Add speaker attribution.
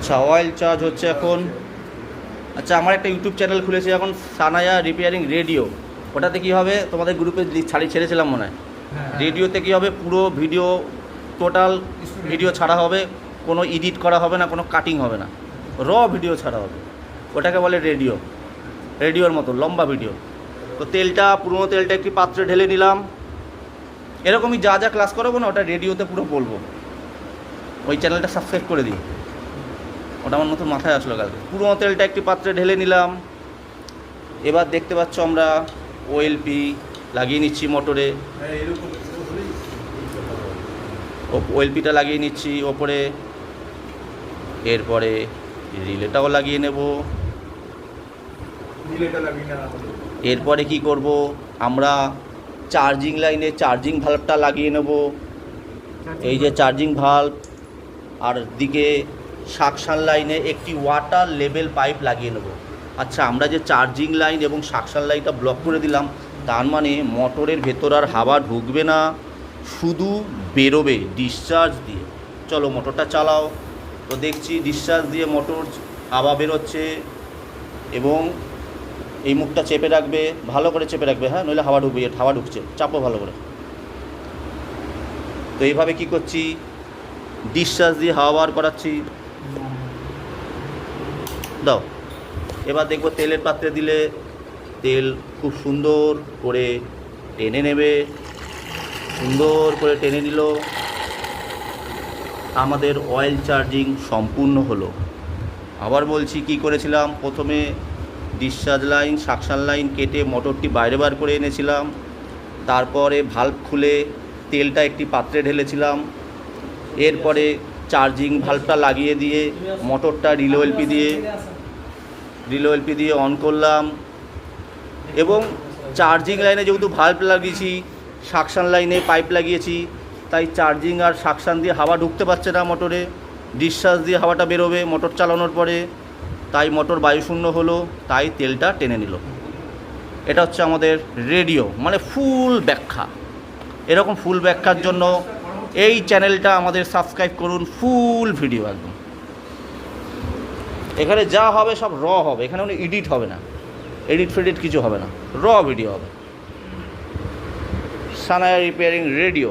Speaker 1: আচ্ছা, oil charge হচ্ছে এখন। আচ্ছা, আমার একটা ইউটিউব চ্যানেল খুলেছে এখন, সানায়া রিপেয়ারিং রেডিও। ওটাতে কী হবে, তোমাদের গ্রুপে ছেড়েছিলাম মনে হয়। রেডিওতে কী হবে, পুরো ভিডিও, টোটাল ভিডিও ছাড়া হবে, কোনো এডিট করা হবে না, কোনো কাটিং হবে না, ভিডিও ছাড়া হবে। ওটাকে বলে রেডিও, রেডিওর মতো লম্বা ভিডিও। তো তেলটা, পুরোনো তেলটা একটি পাত্রে ঢেলে নিলাম। এরকমই যা যা ক্লাস করাবো না, ওটা রেডিওতে পুরো বলবো। ওই চ্যানেলটা সাবস্ক্রাইব করে দিই, ওটা আমার নতুন মাথায় আসলো কালকে। পুরোনো তেলটা একটি পাত্রে ঢেলে নিলাম। এবার দেখতে পাচ্ছ আমরা ওএলপি লাগিয়ে নিচ্ছি মোটরে। ওএলপিটা লাগিয়ে নিচ্ছি ওপরে। এরপরে রিলেটাও লাগিয়ে নেব। এরপরে কি করব, আমরা চার্জিং লাইনে চার্জিং ভাল্বটা লাগিয়ে নেব। এই যে চার্জিং ভাল্ব, আর দিকে সাকশান লাইনে একটি ওয়াটার লেভেল পাইপ লাগিয়ে নেব। আচ্ছা, আমরা যে চার্জিং লাইন এবং সাকশান লাইনটা ব্লক করে দিলাম, তার মানে মোটরের ভেতর আর হাওয়া ঢুকবে না, শুধু বেরোবে ডিসচার্জ দিয়ে। চলো মোটরটা চালাও। তো দেখছি ডিসচার্জ দিয়ে মোটর হাওয়া বেরোচ্ছে, এবং এই মুখটা চেপে রাখবে, ভালো করে চেপে রাখবে, হ্যাঁ, নইলে হাওয়া ঢুকবে। হাওয়া ঢুকছে, চাপো ভালো করে। তো এইভাবে কি করছি, ডিসচার্জ দিয়ে হাওয়া বার করাচ্ছি। দাও। এবার দেখবো তেলের পাত্রে দিলে তেল খুব সুন্দর করে টেনে নেবে। সুন্দর করে টেনে নিল, আমাদের অয়েল চার্জিং সম্পূর্ণ হলো। আবার বলছি কি করেছিলাম, প্রথমে ডিসচার্জ লাইন সাকশান লাইন কেটে মোটরটি বাইরে বার করে এনেছিলাম। তারপরে ভাল্ব খুলে তেলটা একটি পাত্রে ঢেলেছিলাম। এরপরে চার্জিং ভাল্বটা লাগিয়ে দিয়ে মোটরটা রিলে ওএলপি দিয়ে অন করলাম। এবং চার্জিং লাইনে যেহেতু ভাল্ব লাগিয়েছি, সাকশান লাইনে পাইপ লাগিয়েছি, তাই চার্জিং আর সাকশান দিয়ে হাওয়া ঢুকতে পারছে না মোটরে। ডিসচার্জ দিয়ে হাওয়াটা বেরোবে মোটর চালানোর পরে, তাই মোটর বায়ুশূন্য হলো, তাই তেলটা টেনে নিল। এটা হচ্ছে আমাদের রেডিও, মানে ফুল ব্যাখ্যা। এরকম ফুল ব্যাখ্যার জন্য এই চ্যানেলটা আমাদের সাবস্ক্রাইব করুন, ফুল ভিডিও একদম। এখানে যা হবে সব হবে, এখানে কোনো এডিট হবে না, এডিট কিছু হবে না, ভিডিও হবে। Sanaya repairing radio.